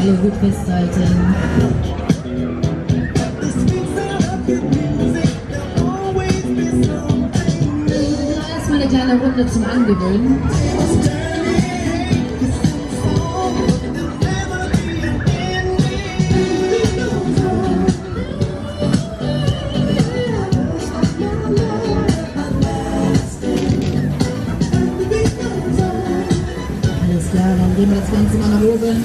Alle gut festhalten. Erstmal eine kleine Runde zum Angewöhnen. Alles klar, dann gehen wir das Ganze mal nach oben.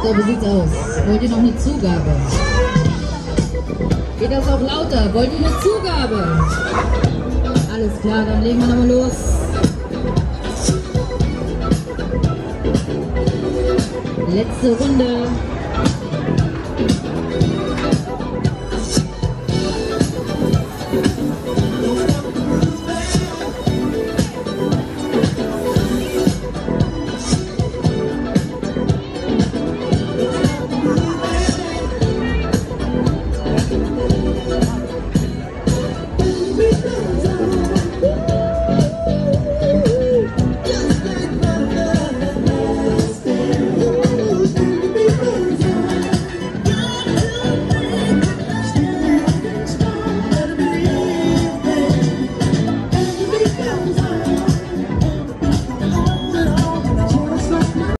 So, wie sieht's aus? Wollt ihr noch eine Zugabe? Geht das auch lauter? Wollt ihr eine Zugabe? Alles klar, dann legen wir nochmal los. Letzte Runde.